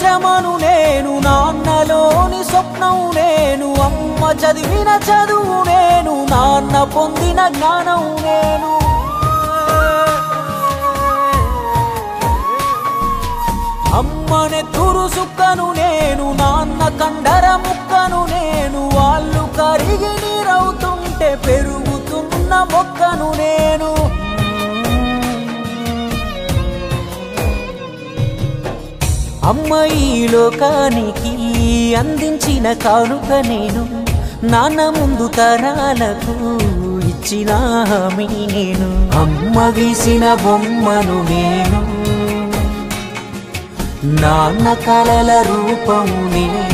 శ్రమను నేను, నాన్నలోని స్వప్నం నేను, అమ్మ చదివిన చదువు నేను, నాన్న పొందిన జ్ఞానం నేను. అమ్మనే తురుసుక్కను నేను, నాన్న కండర ముక్కను నేను, వాళ్ళు కరిగి నీరవుతుంటే పెరుగుతున్న మొక్కను నేను. అమ్మ ఈ లోకానికి అందించిన కానుక నేను, నాన్న ముందు తరాలకు ఇచ్చిన హామీ నేను. అమ్మ గీసిన బొమ్మను నేను, నాన్న కలల రూపము నేను.